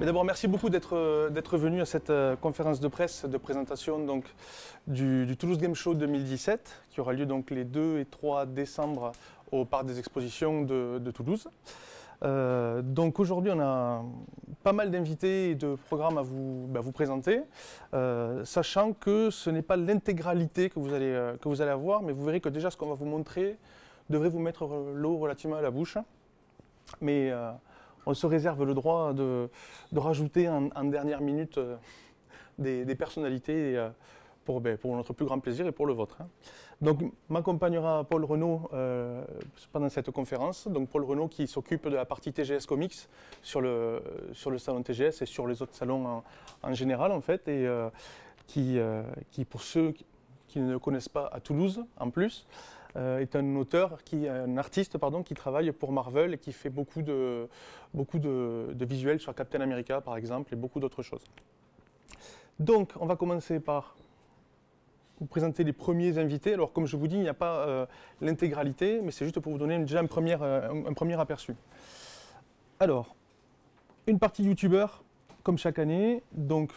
Mais d'abord, merci beaucoup d'être venu à cette conférence de presse de présentation donc, du Toulouse Game Show 2017, qui aura lieu donc, les 2 et 3 décembre au Parc des Expositions de Toulouse. Donc aujourd'hui, on a pas mal d'invités et de programmes à vous présenter, sachant que ce n'est pas l'intégralité que vous allez avoir, mais vous verrez que déjà ce qu'on va vous montrer devrait vous mettre l'eau relativement à la bouche. Mais on se réserve le droit de rajouter en dernière minute des personnalités pour notre plus grand plaisir et pour le vôtre. Donc m'accompagnera Paul Renaud pendant cette conférence. Donc Paul Renaud qui s'occupe de la partie TGS Comics sur le salon TGS et sur les autres salons en général en fait, et qui pour ceux qui ne le connaissent pas à Toulouse en plus, est un artiste qui travaille pour Marvel et qui fait beaucoup de visuels sur Captain America par exemple et beaucoup d'autres choses. Donc on va commencer par vous présenter les premiers invités. Alors comme je vous dis, il n'y a pas l'intégralité, mais c'est juste pour vous donner déjà un premier aperçu. Alors, une partie youtubeurs, comme chaque année, donc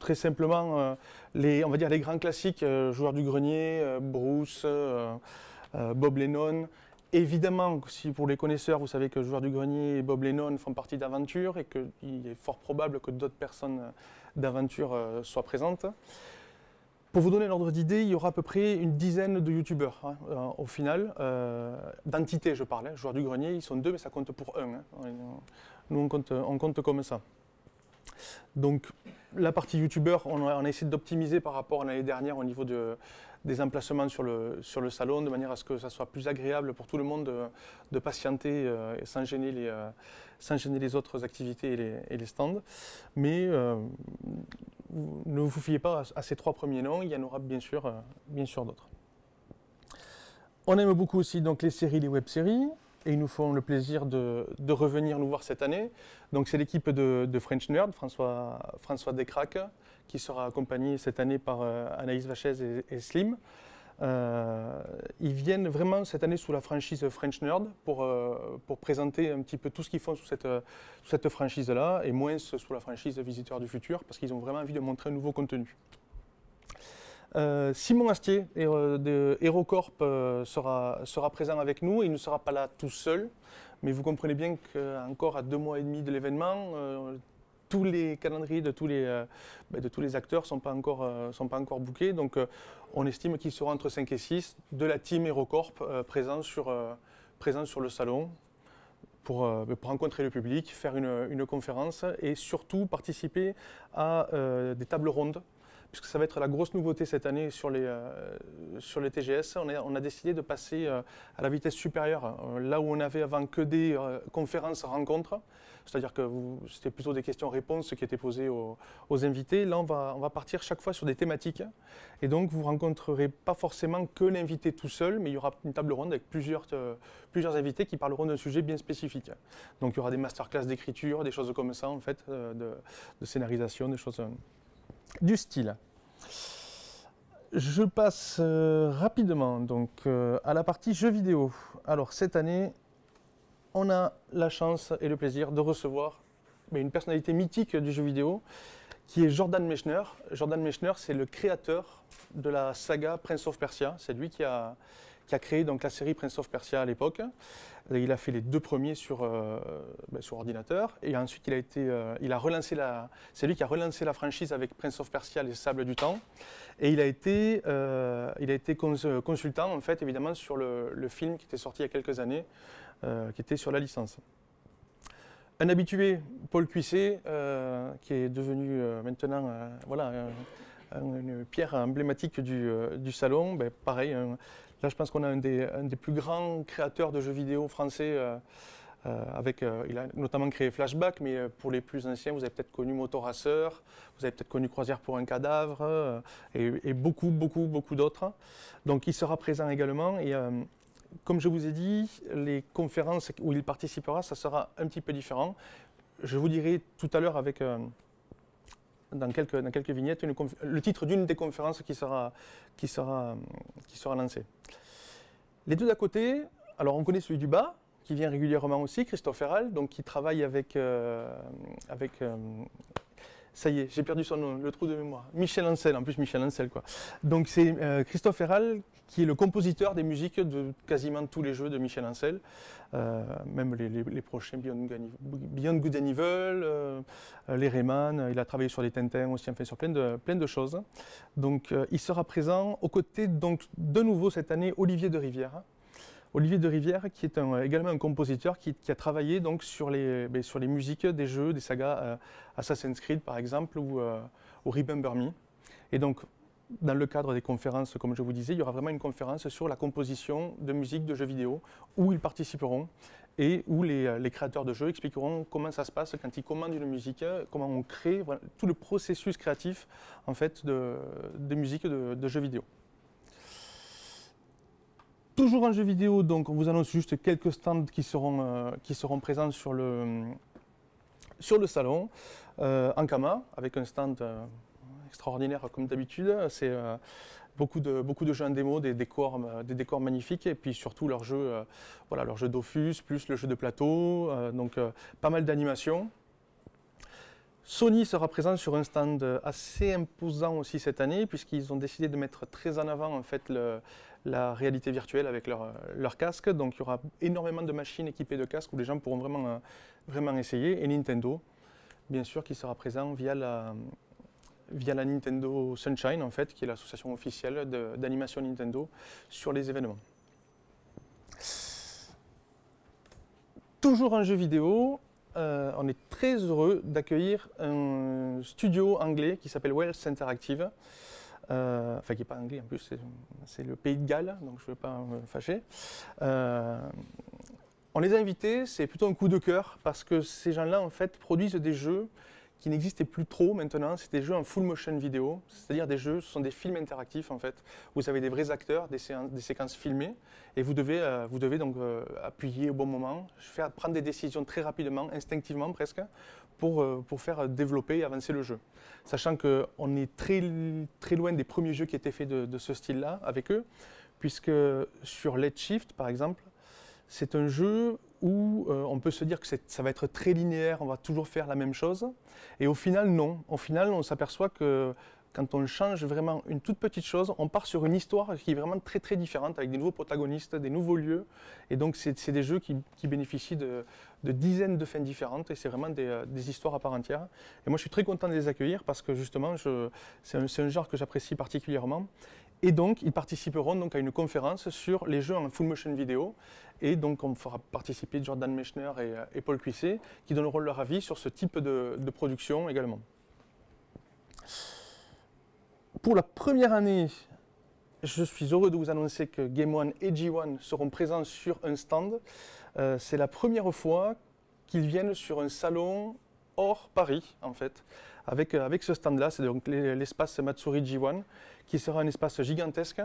très simplement, on va dire les grands classiques, Joueurs du Grenier, Bruce, Bob Lennon. Évidemment, si pour les connaisseurs, vous savez que Joueurs du Grenier et Bob Lennon font partie d'Aventure et qu'il est fort probable que d'autres personnes d'Aventure soient présentes. Pour vous donner l'ordre d'idée, il y aura à peu près une dizaine de youtubeurs au final, d'entités je parle. Joueurs du Grenier, ils sont 2, mais ça compte pour 1. Nous, on compte comme ça. Donc la partie youtubeur, on a essayé d'optimiser par rapport à l'année dernière au niveau des emplacements sur le salon, de manière à ce que ça soit plus agréable pour tout le monde de patienter sans gêner les autres activités et les stands. Mais ne vous fiez pas à ces 3 premiers noms, il y en aura bien sûr d'autres. On aime beaucoup aussi donc, les séries, les web-séries. Et ils nous font le plaisir de revenir nous voir cette année. Donc c'est l'équipe de French Nerd, François Descraques, qui sera accompagné cette année par Anaïs Vachez et Slim. Ils viennent vraiment cette année sous la franchise French Nerd pour présenter un petit peu tout ce qu'ils font sous cette franchise-là, et moins sous la franchise Visiteurs du Futur, parce qu'ils ont vraiment envie de montrer un nouveau contenu. Simon Astier de HeroCorp sera présent avec nous. Il ne sera pas là tout seul, mais vous comprenez bien qu'encore à 2 mois et demi de l'événement, tous les calendriers de tous les acteurs ne sont pas encore bookés. Donc on estime qu'il sera entre 5 et 6 de la team HeroCorp présents sur le salon pour rencontrer le public, faire une conférence et surtout participer à des tables rondes. Puisque ça va être la grosse nouveauté cette année sur les TGS, on a décidé de passer à la vitesse supérieure. Là où on avait avant que des conférences-rencontres, c'est-à-dire que c'était plutôt des questions-réponses qui étaient posées aux invités, là on va partir chaque fois sur des thématiques. Et donc vous ne rencontrerez pas forcément que l'invité tout seul, mais il y aura une table ronde avec plusieurs invités qui parleront d'un sujet bien spécifique. Donc il y aura des masterclass d'écriture, des choses comme ça en fait, de scénarisation, des choses du style. Je passe rapidement donc, à la partie jeux vidéo. Alors cette année, on a la chance et le plaisir de recevoir une personnalité mythique du jeu vidéo qui est Jordan Mechner. Jordan Mechner, c'est le créateur de la saga Prince of Persia. C'est lui qui a créé donc, la série Prince of Persia à l'époque. Il a fait les 2 premiers sur ordinateur et ensuite c'est lui qui a relancé la franchise avec Prince of Persia, les Sables du Temps, et il a été consultant en fait évidemment sur le film qui était sorti il y a quelques années, qui était sur la licence. Un habitué, Paul Cuisset, qui est devenu maintenant une pierre emblématique du salon. Pareil, là je pense qu'on a un des plus grands créateurs de jeux vidéo français. Il a notamment créé Flashback, mais pour les plus anciens, vous avez peut-être connu Motoracer, vous avez peut-être connu Croisière pour un cadavre, et beaucoup d'autres. Donc il sera présent également. Et, comme je vous ai dit, les conférences où il participera, ça sera un petit peu différent. Je vous dirai tout à l'heure dans quelques vignettes le titre d'une des conférences qui sera lancée. Les 2 d'à côté, alors on connaît celui du bas, qui vient régulièrement aussi, Christophe Herral, donc qui travaille avec, ça y est, j'ai perdu son nom, le trou de mémoire. Michel Ancel, en plus Michel Ancel quoi. Donc c'est Christophe Herral qui est le compositeur des musiques de quasiment tous les jeux de Michel Ancel, même les prochains Beyond Good and Evil, les Rayman, il a travaillé sur les Tintins aussi, enfin sur plein de choses. Donc il sera présent aux côtés donc de nouveau cette année Olivier de Rivière. Olivier de Rivière, qui est également un compositeur qui a travaillé donc, sur les musiques des jeux, des sagas Assassin's Creed par exemple, ou Remember Me. Et donc, dans le cadre des conférences, comme je vous disais, il y aura vraiment une conférence sur la composition de musique de jeux vidéo, où ils participeront et où les créateurs de jeux expliqueront comment ça se passe quand ils commandent une musique, comment on crée voilà, tout le processus créatif en fait, de musique de jeux vidéo. Toujours en jeu vidéo, donc on vous annonce juste quelques stands qui seront présents sur le salon. Ankama, avec un stand extraordinaire comme d'habitude. C'est beaucoup de jeux en démo, des décors magnifiques, et puis surtout leur jeu Dofus, plus le jeu de plateau, donc pas mal d'animations. Sony sera présent sur un stand assez imposant aussi cette année, puisqu'ils ont décidé de mettre très en avant en fait, la réalité virtuelle avec leur casque. Donc il y aura énormément de machines équipées de casques où les gens pourront vraiment essayer. Et Nintendo, bien sûr, qui sera présent via la Nintendo Sunshine, en fait, qui est l'association officielle d'animation Nintendo sur les événements. Toujours en jeu vidéo, on est très heureux d'accueillir un studio anglais qui s'appelle Wells Interactive, enfin qui n'est pas anglais en plus, c'est le pays de Galles, donc je ne veux pas me fâcher. On les a invités, c'est plutôt un coup de cœur parce que ces gens-là en fait produisent des jeux qui n'existaient plus trop maintenant, c'est des jeux en full motion vidéo, c'est-à-dire des jeux, ce sont des films interactifs en fait. Vous avez des vrais acteurs, des séquences filmées, et vous devez donc appuyer au bon moment, prendre des décisions très rapidement, instinctivement presque, pour faire développer et avancer le jeu. Sachant qu'on est très loin des premiers jeux qui étaient faits de ce style-là avec eux, puisque sur Let's Shift par exemple, c'est un jeu où on peut se dire que ça va être très linéaire, on va toujours faire la même chose. Et au final, non. Au final, on s'aperçoit que quand on change vraiment une toute petite chose, on part sur une histoire qui est vraiment très très différente, avec des nouveaux protagonistes, des nouveaux lieux. Et donc, c'est des jeux qui bénéficient de dizaines de fins différentes, et c'est vraiment des histoires à part entière. Et moi, je suis très content de les accueillir, parce que justement, c'est un genre que j'apprécie particulièrement. Et donc, ils participeront donc à une conférence sur les jeux en full motion vidéo. Et donc, on fera participer Jordan Mechner et Paul Cuisset, qui donneront leur avis sur ce type de production également. Pour la première année, je suis heureux de vous annoncer que Game One et G1 seront présents sur un stand. C'est la première fois qu'ils viennent sur un salon hors Paris, en fait. Avec ce stand-là, c'est donc l'espace Matsuri G1, qui sera un espace gigantesque,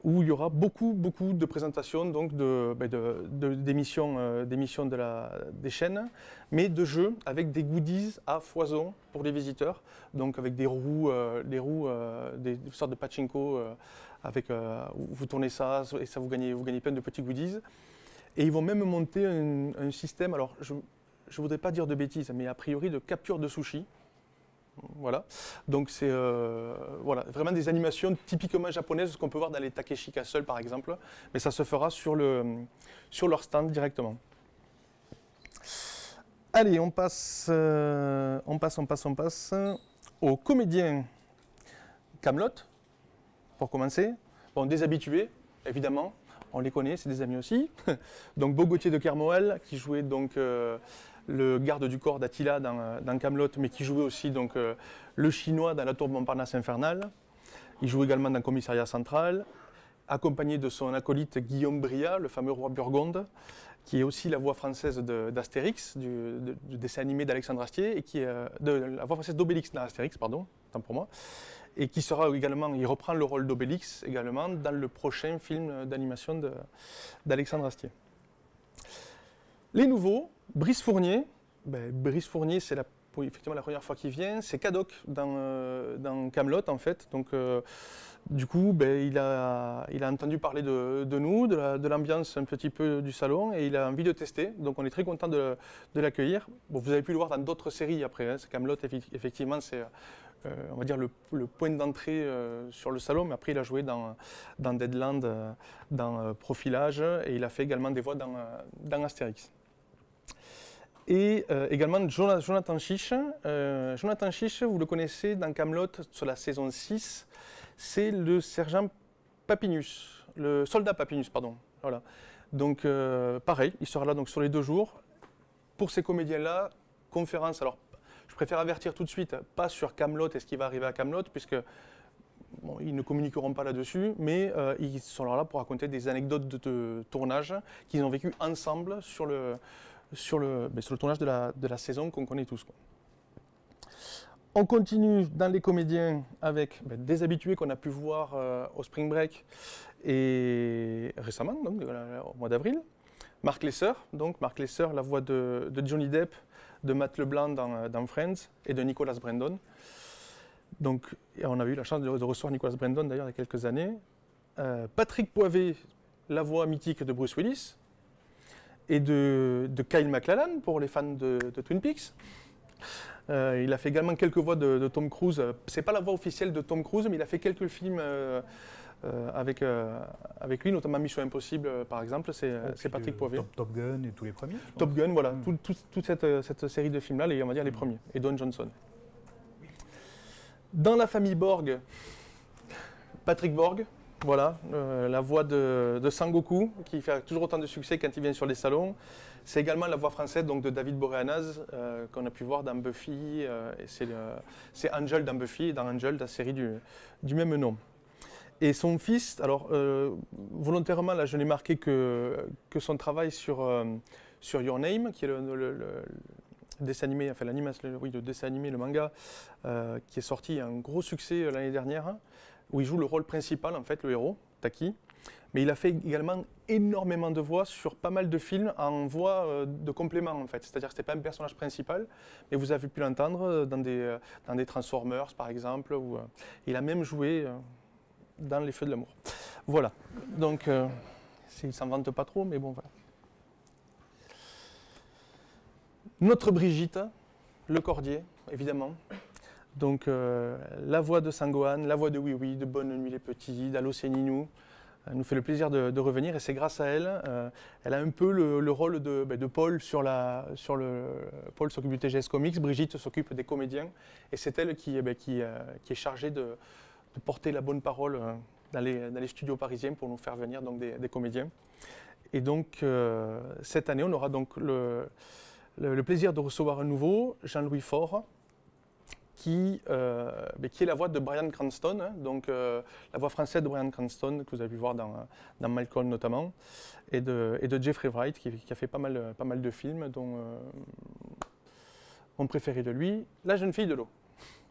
où il y aura beaucoup de présentations donc d'émissions des chaînes, mais de jeux avec des goodies à foison pour les visiteurs, donc avec des roues, des sortes de pachinko, où vous tournez ça et ça vous gagnez plein de petits goodies. Et ils vont même monter un système, alors je ne voudrais pas dire de bêtises, mais a priori de capture de sushi. Voilà, donc c'est voilà, vraiment des animations typiquement japonaises, ce qu'on peut voir dans les Takeshi Castle par exemple, mais ça se fera sur leur stand directement. Allez, on passe aux comédiens Kaamelott, pour commencer. Bon, des habitués, évidemment, on les connaît, c'est des amis aussi. Donc Beau Gauthier de Kermoel, qui jouait donc le garde du corps d'Attila dans Kaamelott, mais qui jouait aussi donc, le chinois dans La Tour Montparnasse infernale. Il joue également dans Commissariat central, accompagné de son acolyte Guillaume Bria, le fameux roi Burgonde, qui est aussi la voix française d'Astérix, du dessin animé d'Alexandre Astier, et qui est la voix française d'Obélix dans Astérix, pardon, tant pour moi, et qui sera également, il reprend le rôle d'Obélix également dans le prochain film d'animation d'Alexandre Les nouveaux, Brice Fournier. Brice Fournier, c'est la effectivement la première fois qu'il vient. C'est Kadok dans Kaamelott en fait. Donc du coup, il a entendu parler de nous, de l'ambiance un petit peu du salon, et il a envie de tester. Donc on est très content de l'accueillir. Bon, vous avez pu le voir dans d'autres séries après. Hein. Kaamelott, effectivement, c'est on va dire le point d'entrée sur le salon. Mais après, il a joué dans Deadland, dans Profilage, et il a fait également des voix dans Astérix. Et également Jonathan Chiche. Jonathan Chiche, vous le connaissez dans Kaamelott sur la saison 6. C'est le sergent Papinus, le soldat Papinus, pardon. Voilà. Donc pareil, il sera là donc, sur les 2 jours. Pour ces comédiens-là, conférence. Alors, je préfère avertir tout de suite, pas sur Kaamelott et ce qui va arriver à Kaamelott, puisque bon, ils ne communiqueront pas là-dessus, mais ils sont là pour raconter des anecdotes de tournage qu'ils ont vécu ensemble sur le tournage de la saison qu'on connaît tous, quoi. On continue dans les comédiens avec des habitués qu'on a pu voir au Spring Break et récemment, donc, au mois d'avril. Mark Lesser, la voix de Johnny Depp, de Matt LeBlanc dans Friends et de Nicholas Brendon. Donc, on a eu la chance de recevoir Nicholas Brendon d'ailleurs il y a quelques années. Patrick Poivet, la voix mythique de Bruce Willis et de Kyle MacLachlan pour les fans de Twin Peaks. Il a fait également quelques voix de Tom Cruise. C'est pas la voix officielle de Tom Cruise, mais il a fait quelques films avec lui, notamment Mission Impossible par exemple. C'est Patrick Poivet. Top Gun et tous les premiers. Top Gun, voilà, toute cette série de films-là, on va dire les premiers. Et Don Johnson. Dans la famille Borg, Patrick Borg. Voilà, la voix de Sangoku, qui fait toujours autant de succès quand il vient sur les salons. C'est également la voix française donc, de David Boreanaz, qu'on a pu voir dans Buffy. C'est Angel dans Buffy, et dans Angel, la série du même nom. Et son fils, alors volontairement, là je n'ai marqué que son travail sur Your Name, qui est le dessin animé, enfin l'animation, oui, le dessin animé, le manga, qui est sorti un gros succès l'année dernière, où il joue le rôle principal, en fait, le héros, Taki. Mais il a fait également énormément de voix sur pas mal de films en voix de complément, en fait. C'est-à-dire que ce n'était pas un personnage principal, mais vous avez pu l'entendre dans des Transformers, par exemple. Où, il a même joué dans Les Feux de l'amour. Voilà. Donc, il ne s'en vante pas trop, mais bon, voilà. Notre Brigitte, le Cordier, évidemment. Donc, la voix de Sangohan, la voix de Oui Oui, de Bonne Nuit les Petits, d'Allo c'est Ninou, nous fait le plaisir de revenir, et c'est grâce à elle. Elle a un peu le rôle de Paul Paul s'occupe du TGS Comics, Brigitte s'occupe des comédiens, et c'est elle qui est chargée de porter la bonne parole dans les studios parisiens pour nous faire venir donc, des comédiens. Et donc, cette année, on aura donc le plaisir de recevoir un nouveau, Jean-Louis Faure, qui est la voix de Bryan Cranston, hein, donc la voix française de Bryan Cranston, que vous avez pu voir dans Malcolm notamment, et de Jeffrey Wright, qui a fait pas mal de films, dont mon préféré de lui, La jeune fille de l'eau,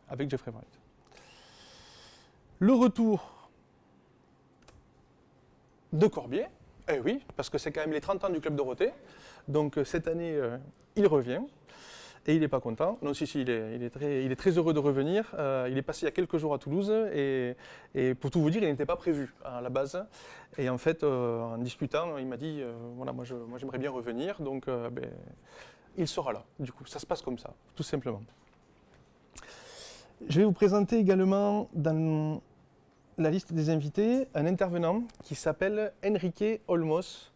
avec Jeffrey Wright. Le retour de Corbier, eh oui, parce que c'est quand même les 30 ans du Club Dorothée, donc cette année, il revient. Et il n'est pas content. Non, si, il est très heureux de revenir. Il est passé il y a quelques jours à Toulouse et pour tout vous dire, il n'était pas prévu à la base. Et en fait, en discutant, il m'a dit voilà, moi j'aimerais bien revenir, donc il sera là. Du coup, ça se passe comme ça, tout simplement. Je vais vous présenter également dans la liste des invités un intervenant qui s'appelle Enrique Olmos.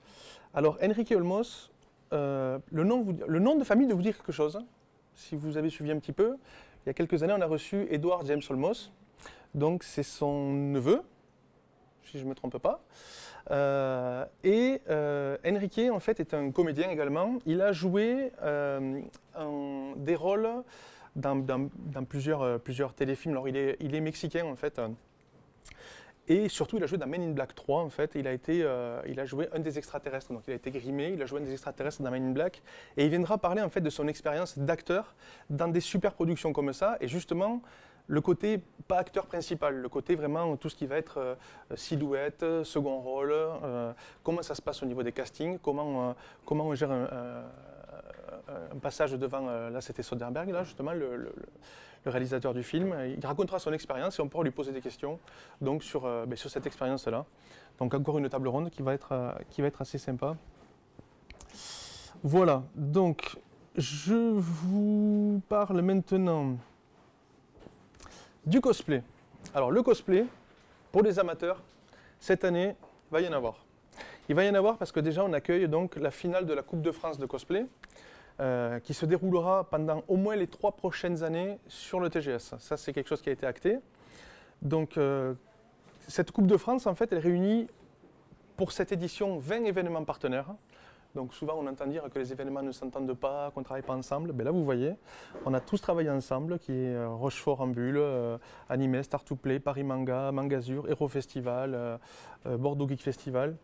Alors, Enrique Olmos, le nom de famille de vous dire quelque chose, hein, si vous avez suivi un petit peu. Il y a quelques années, on a reçu Edward James Olmos, donc c'est son neveu, si je ne me trompe pas. Enrique, en fait, est un comédien également. Il a joué des rôles dans plusieurs téléfilms. Alors, il est mexicain, en fait. Et surtout, il a joué dans Men in Black 3, en fait. Il a joué un des extraterrestres. Donc, il a été grimé, il a joué un des extraterrestres dans Men in Black. Et il viendra parler, en fait, de son expérience d'acteur dans des super productions comme ça. Et justement, le côté, pas acteur principal, le côté vraiment tout ce qui va être silhouette, second rôle, comment ça se passe au niveau des castings, comment on gère un passage devant, là c'était Soderbergh, là justement, le réalisateur du film. Il racontera son expérience et on pourra lui poser des questions donc, sur cette expérience-là. Donc encore une table ronde qui va être assez sympa. Voilà, donc je vous parle maintenant du cosplay. Alors le cosplay, pour les amateurs, cette année, il va y en avoir. Il va y en avoir parce que déjà on accueille donc la finale de la Coupe de France de cosplay qui se déroulera pendant au moins les 3 prochaines années sur le TGS. Ça c'est quelque chose qui a été acté. Donc cette Coupe de France en fait elle réunit pour cette édition 20 événements partenaires. Donc souvent on entend dire que les événements ne s'entendent pas, qu'on ne travaille pas ensemble. Ben là vous voyez, on a tous travaillé ensemble, qui est Rochefort en Bulle, Anime, Star to Play, Paris Manga, Mangazur, Hero Festival, Bordeaux Geek Festival.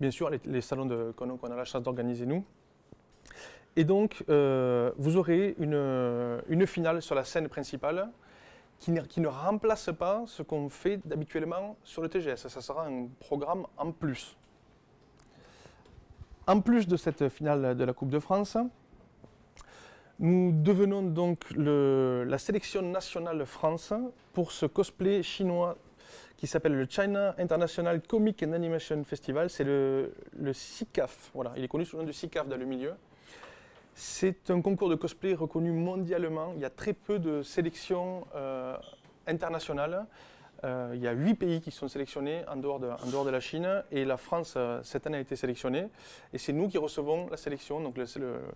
Bien sûr les salons qu'on a la chance d'organiser nous. Et donc vous aurez une finale sur la scène principale qui ne remplace pas ce qu'on fait habituellement sur le TGS. Ça sera un programme en plus. En plus de cette finale de la Coupe de France, nous devenons donc la sélection nationale France pour ce cosplay chinois qui s'appelle le China International Comic and Animation Festival. C'est le CICAF, voilà, il est connu sous le nom de CICAF dans le milieu. C'est un concours de cosplay reconnu mondialement. Il y a très peu de sélections internationales. Il y a 8 pays qui sont sélectionnés en dehors de la Chine et la France cette année a été sélectionnée et c'est nous qui recevons la sélection, donc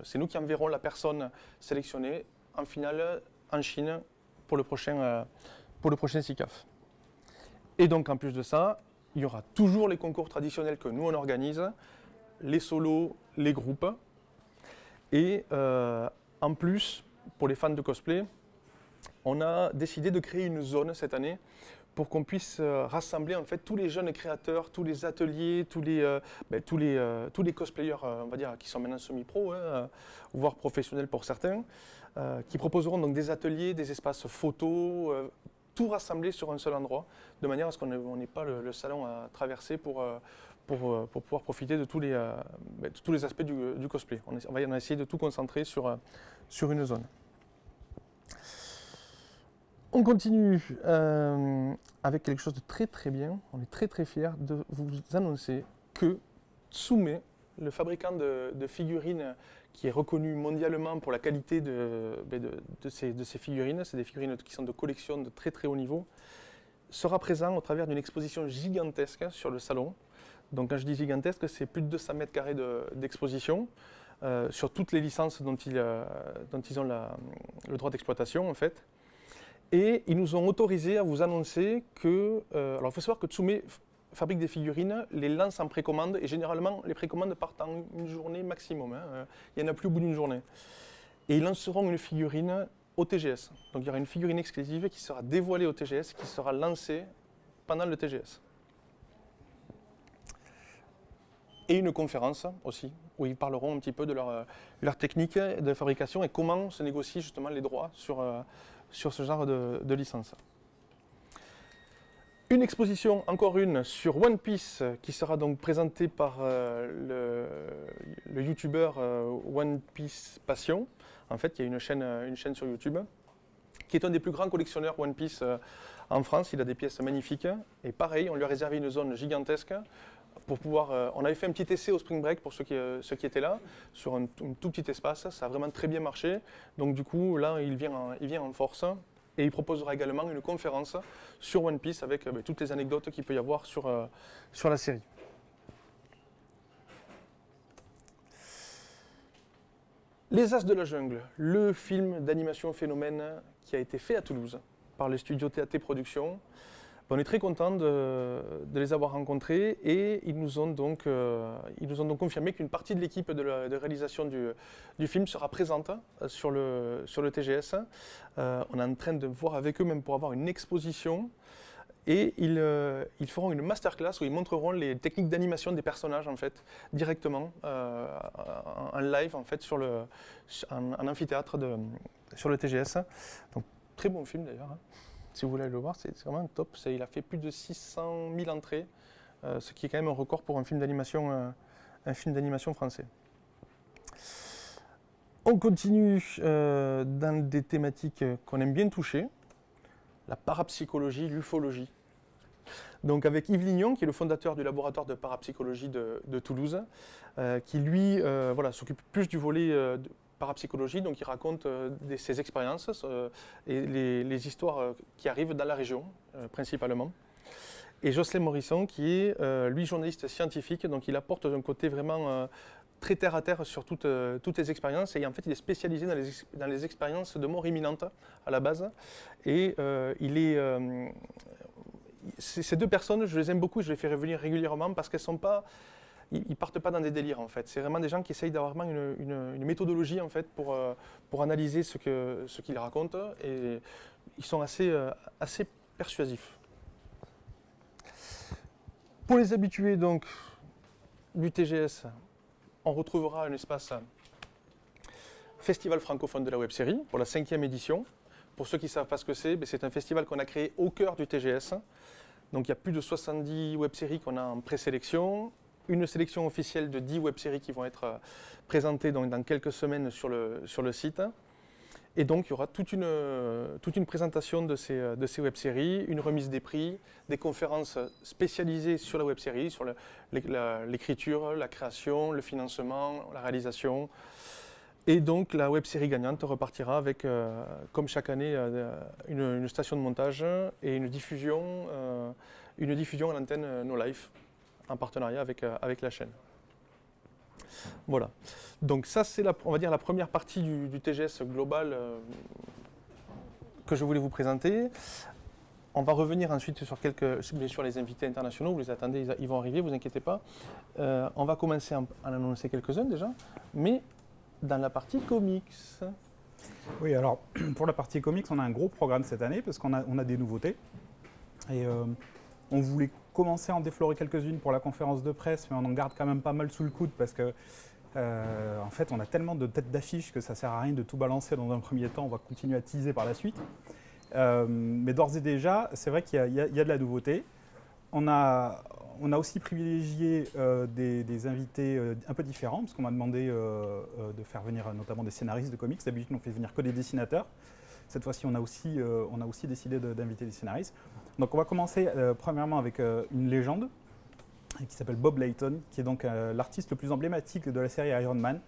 c'est nous qui enverrons la personne sélectionnée en finale en Chine pour le prochain CICAF. Et donc en plus de ça, il y aura toujours les concours traditionnels que nous on organise, les solos, les groupes et en plus pour les fans de cosplay, on a décidé de créer une zone cette année pour qu'on puisse rassembler en fait tous les jeunes créateurs, tous les ateliers, tous les cosplayers, on va dire, qui sont maintenant semi-pro, voire professionnels pour certains, qui proposeront donc des ateliers, des espaces photos, tout rassemblé sur un seul endroit, de manière à ce qu'on n'ait pas le salon à traverser pour pouvoir profiter de tous les aspects du cosplay. On va essayer de tout concentrer sur une zone. On continue avec quelque chose de très très bien. On est très très fiers de vous annoncer que Tsume, le fabricant de figurines qui est reconnu mondialement pour la qualité de ces figurines, c'est des figurines qui sont de collection de très très haut niveau, sera présent au travers d'une exposition gigantesque sur le salon. Donc quand je dis gigantesque, c'est plus de 200 mètres carrés d'exposition sur toutes les licences dont ils ont le droit d'exploitation en fait. Et ils nous ont autorisé à vous annoncer que... alors il faut savoir que Tsume fabrique des figurines, les lance en précommande, et généralement les précommandes partent en une journée maximum. Il n'y en a plus au bout d'une journée. Et ils lanceront une figurine au TGS. Donc il y aura une figurine exclusive qui sera dévoilée au TGS, qui sera lancée pendant le TGS. Et une conférence aussi, où ils parleront un petit peu de leur technique de fabrication et comment se négocient justement les droits sur ce genre de licence. Une exposition, encore une, sur One Piece, qui sera donc présentée par le youtubeur One Piece Passion. En fait, il y a une chaîne sur YouTube, qui est un des plus grands collectionneurs One Piece en France. Il a des pièces magnifiques. Et pareil, on lui a réservé une zone gigantesque pour pouvoir... on avait fait un petit essai au Spring Break pour ceux qui étaient là, sur un tout petit espace. Ça a vraiment très bien marché. Donc du coup, là, il vient en force. Et il proposera également une conférence sur One Piece avec toutes les anecdotes qu'il peut y avoir sur la série. Les As de la Jungle, le film d'animation phénomène qui a été fait à Toulouse par les studios TAT Productions. On est très content de les avoir rencontrés et ils nous ont donc confirmé qu'une partie de l'équipe de réalisation du film sera présente sur le TGS. On est en train de voir avec eux même pour avoir une exposition et ils feront une masterclass où ils montreront les techniques d'animation des personnages en fait directement en live en fait en amphithéâtre sur le TGS. Donc très bon film d'ailleurs. Si vous voulez le voir, c'est vraiment top. Il a fait plus de 600 000 entrées, ce qui est quand même un record pour un film d'animation français. On continue dans des thématiques qu'on aime bien toucher, la parapsychologie, l'ufologie. Donc avec Yves Lignon, qui est le fondateur du laboratoire de parapsychologie de Toulouse, qui lui s'occupe plus du volet de parapsychologie, donc il raconte ses expériences et les histoires qui arrivent dans la région principalement. Et Jocelyn Morisson, qui est lui journaliste scientifique, donc il apporte un côté vraiment très terre à terre sur toutes les expériences, et en fait il est spécialisé dans les expériences de mort imminente à la base, et ces deux personnes, je les aime beaucoup, je les fais revenir régulièrement parce qu'elles sont pas, ils partent pas dans des délires en fait. C'est vraiment des gens qui essayent d'avoir vraiment une méthodologie en fait pour analyser ce qu'ils racontent, et ils sont assez persuasifs. Pour les habitués donc du TGS, on retrouvera un espace Festival francophone de la web-série pour la 5e édition. Pour ceux qui ne savent pas ce que c'est un festival qu'on a créé au cœur du TGS. Donc il y a plus de 70 web-séries qu'on a en présélection, une sélection officielle de 10 web-séries qui vont être présentées donc, dans quelques semaines sur le site. Et donc il y aura toute une présentation de ces web-séries, une remise des prix, des conférences spécialisées sur la web-série, sur l'écriture, la création, le financement, la réalisation. Et donc la web-série gagnante repartira avec, comme chaque année, une station de montage et une diffusion à l'antenne No Life, en partenariat avec la chaîne. Voilà. Donc ça, c'est on va dire la première partie du TGS global que je voulais vous présenter. On va revenir ensuite sur bien sûr les invités internationaux, vous les attendez, ils vont arriver, vous inquiétez pas. On va commencer à en annoncer quelques-uns déjà, mais dans la partie comics. Oui, alors pour la partie comics, on a un gros programme cette année parce qu'on a des nouveautés. Et on voulait commencer à en déflorer quelques-unes pour la conférence de presse, mais on en garde quand même pas mal sous le coude parce que en fait, on a tellement de têtes d'affiche que ça ne sert à rien de tout balancer dans un premier temps. On va continuer à teaser par la suite. Mais d'ores et déjà, c'est vrai qu'il y a de la nouveauté. On a aussi privilégié des invités un peu différents, parce qu'on m'a demandé de faire venir notamment des scénaristes de comics. D'habitude, on fait venir que des dessinateurs. Cette fois-ci, on a aussi décidé d'inviter des scénaristes. Donc on va commencer premièrement avec une légende qui s'appelle Bob Layton, qui est donc l'artiste le plus emblématique de la série Iron Man.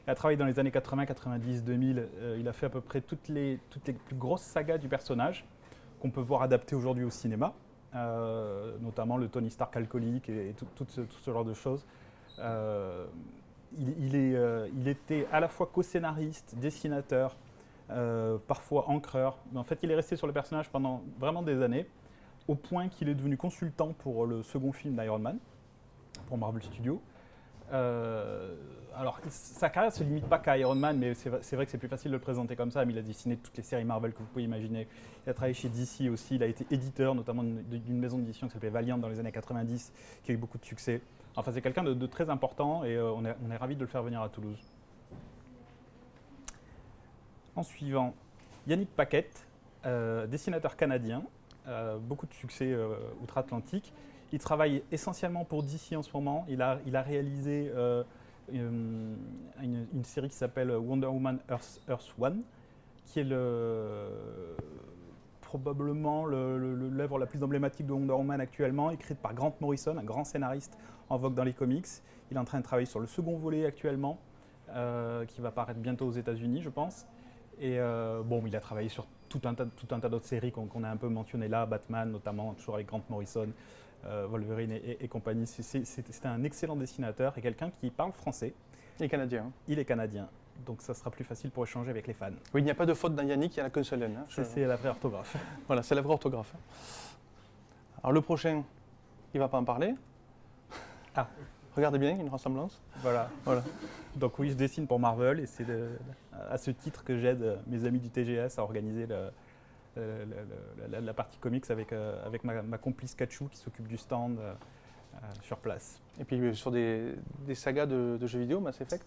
Il a travaillé dans les années 80, 90, 2000. Il a fait à peu près toutes les plus grosses sagas du personnage qu'on peut voir adaptées aujourd'hui au cinéma. Notamment le Tony Stark alcoolique et tout ce genre de choses. Il était à la fois co-scénariste, dessinateur, parfois encreur. Mais en fait, il est resté sur le personnage pendant vraiment des années, au point qu'il est devenu consultant pour le second film d'Iron Man, pour Marvel Studios. Alors, sa carrière ne se limite pas qu'à Iron Man, mais c'est vrai que c'est plus facile de le présenter comme ça. Mais il a dessiné toutes les séries Marvel que vous pouvez imaginer. Il a travaillé chez DC aussi. Il a été éditeur, notamment d'une maison d'édition qui s'appelait Valiant dans les années 90, qui a eu beaucoup de succès. Enfin, c'est quelqu'un de très important et on est ravis de le faire venir à Toulouse. En suivant, Yannick Paquette, dessinateur canadien, beaucoup de succès outre-Atlantique. Il travaille essentiellement pour DC en ce moment. Il a réalisé une série qui s'appelle Wonder Woman Earth One, qui est probablement l'œuvre la plus emblématique de Wonder Woman actuellement, écrite par Grant Morrison, un grand scénariste en vogue dans les comics. Il est en train de travailler sur le second volet actuellement, qui va paraître bientôt aux États-Unis, je pense. Et bon, il a travaillé sur tout un tas d'autres séries qu'on a un peu mentionnées là, Batman notamment, toujours avec Grant Morrison. Wolverine et compagnie. C'est un excellent dessinateur et quelqu'un qui parle français. Il est canadien. Il est canadien, donc ça sera plus facile pour échanger avec les fans. Oui, il n'y a pas de faute dans Yannick, il n'y en a qu'un seul. Hein. C'est la vraie orthographe. Voilà, c'est la vraie orthographe. Alors le prochain, il ne va pas en parler. Ah. Regardez bien, il y a une ressemblance. Voilà. Donc oui, je dessine pour Marvel et c'est à ce titre que j'aide mes amis du TGS à organiser la partie comics avec ma complice Kachou qui s'occupe du stand sur place. Et puis sur des sagas de jeux vidéo, Mass Effect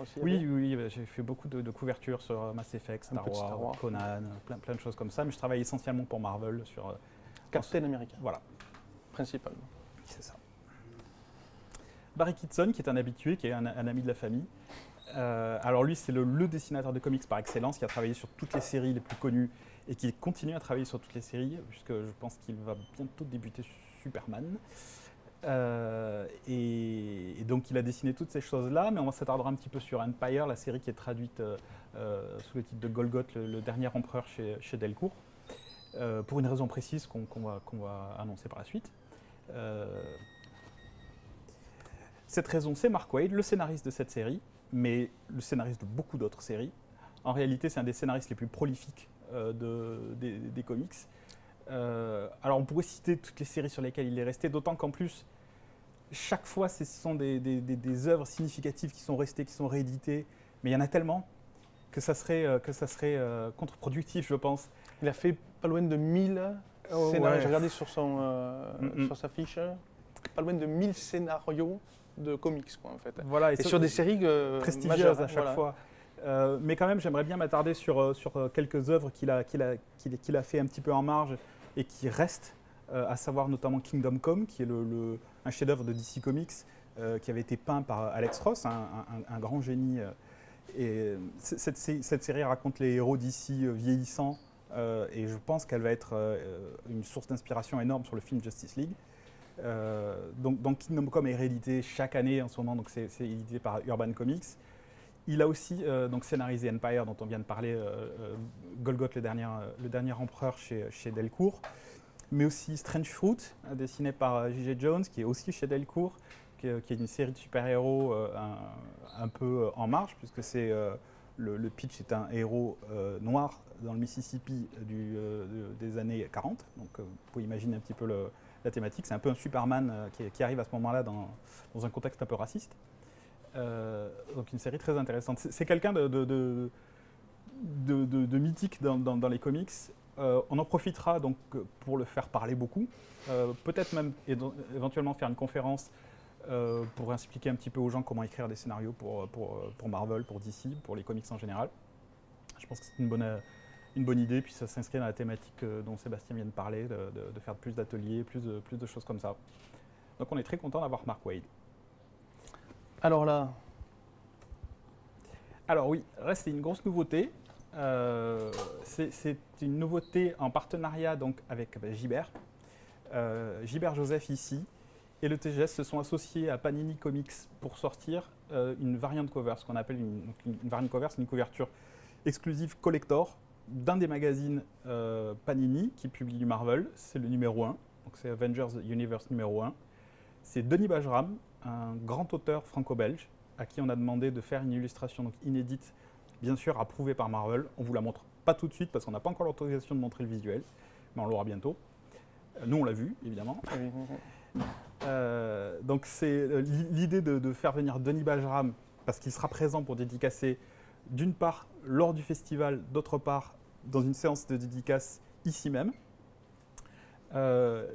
aussi, Oui, j'ai fait beaucoup de couvertures sur Mass Effect, Star Wars, Conan, plein de choses comme ça, mais je travaille essentiellement pour Marvel sur Captain America. Voilà. Principalement. C'est ça. Barry Kitson, qui est un habitué, qui est un ami de la famille, Alors lui, c'est le dessinateur de comics par excellence qui a travaillé sur toutes les séries les plus connues et qui continue à travailler sur toutes les séries, puisque je pense qu'il va bientôt débuter Superman. Et donc il a dessiné toutes ces choses-là, mais on s'attardera un petit peu sur Empire, la série qui est traduite sous le titre de Golgoth, le dernier empereur chez Delcourt, pour une raison précise qu'on va annoncer par la suite. Cette raison, c'est Mark Waid, le scénariste de cette série, mais le scénariste de beaucoup d'autres séries. En réalité, c'est un des scénaristes les plus prolifiques des comics. Alors, on pourrait citer toutes les séries sur lesquelles il est resté, d'autant qu'en plus, chaque fois, ce sont des œuvres significatives qui sont restées, qui sont rééditées, mais il y en a tellement que ça serait contre-productif, je pense. Il a fait pas loin de 1000 scénarios. Ouais. J'ai regardé sur sa fiche, pas loin de 1000 scénarios de comics, quoi, en fait. Voilà, et sur des séries prestigieuses majeures, à chaque voilà. fois. Mais quand même, j'aimerais bien m'attarder sur quelques œuvres qu'il a fait un petit peu en marge et qui restent, à savoir notamment Kingdom Come, qui est un chef-d'œuvre de DC Comics, qui avait été peint par Alex Ross, un grand génie. Et cette série raconte les héros d'ici vieillissants, et je pense qu'elle va être une source d'inspiration énorme sur le film Justice League. Donc Kingdom Come est réédité chaque année en ce moment, donc c'est édité par Urban Comics. Il a aussi donc scénarisé Empire, dont on vient de parler, Golgoth, le dernier empereur chez Delcourt, mais aussi Strange Fruit, dessiné par J.J. Jones, qui est aussi chez Delcourt, qui est une série de super-héros un peu en marge, puisque le pitch est un héros noir dans le Mississippi des années 40. Donc vous pouvez imaginer un petit peu la thématique. C'est un peu un Superman qui arrive à ce moment-là dans un contexte un peu raciste. Donc une série très intéressante. C'est quelqu'un de mythique dans les comics. On en profitera donc pour le faire parler beaucoup. Peut-être même éventuellement faire une conférence pour expliquer un petit peu aux gens comment écrire des scénarios pour Marvel, pour DC, pour les comics en général. Je pense que c'est une bonne idée, puis ça s'inscrit dans la thématique dont Sébastien vient de parler, de faire plus d'ateliers, plus de choses comme ça. Donc on est très content d'avoir Mark Waid. Alors là, oui, là c'est une grosse nouveauté. C'est une nouveauté en partenariat donc avec Gibert. Gibert Joseph ici et le TGS se sont associés à Panini Comics pour sortir une variant cover, ce qu'on appelle une variant cover, c'est une couverture exclusive collector d'un des magazines Panini qui publie du Marvel, c'est le numéro 1, donc c'est Avengers Universe numéro 1. C'est Denis Bajram, un grand auteur franco-belge, à qui on a demandé de faire une illustration donc inédite, bien sûr approuvée par Marvel. On ne vous la montre pas tout de suite parce qu'on n'a pas encore l'autorisation de montrer le visuel, mais on l'aura bientôt. Nous, on l'a vu, évidemment. Donc c'est l'idée de faire venir Denis Bajram, parce qu'il sera présent pour dédicacer, d'une part lors du festival, d'autre part dans une séance de dédicace ici même.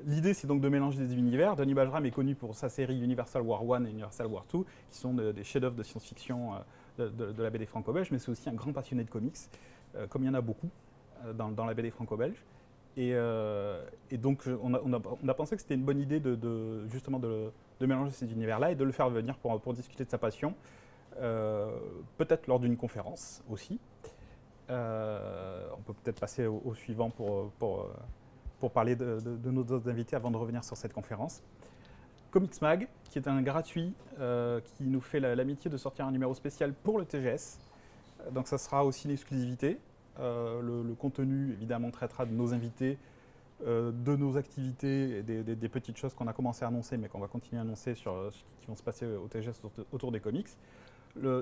L'idée, c'est donc de mélanger des univers. Denis Bajram est connu pour sa série Universal War 1 et Universal War 2, qui sont des chefs-d'œuvre de science-fiction de la BD franco-belge, mais c'est aussi un grand passionné de comics, comme il y en a beaucoup dans la BD franco-belge. Et donc, on a pensé que c'était une bonne idée justement de mélanger ces univers-là et de le faire venir pour discuter de sa passion, peut-être lors d'une conférence aussi. On peut peut-être passer au suivant pour parler de nos autres invités avant de revenir sur cette conférence. Comics Mag, qui est un gratuit, qui nous fait l'amitié de sortir un numéro spécial pour le TGS. Donc ça sera aussi une exclusivité. Le contenu, évidemment, traitera de nos invités, de nos activités et des petites choses qu'on a commencé à annoncer, mais qu'on va continuer à annoncer sur ce qui vont se passer au TGS autour des comics.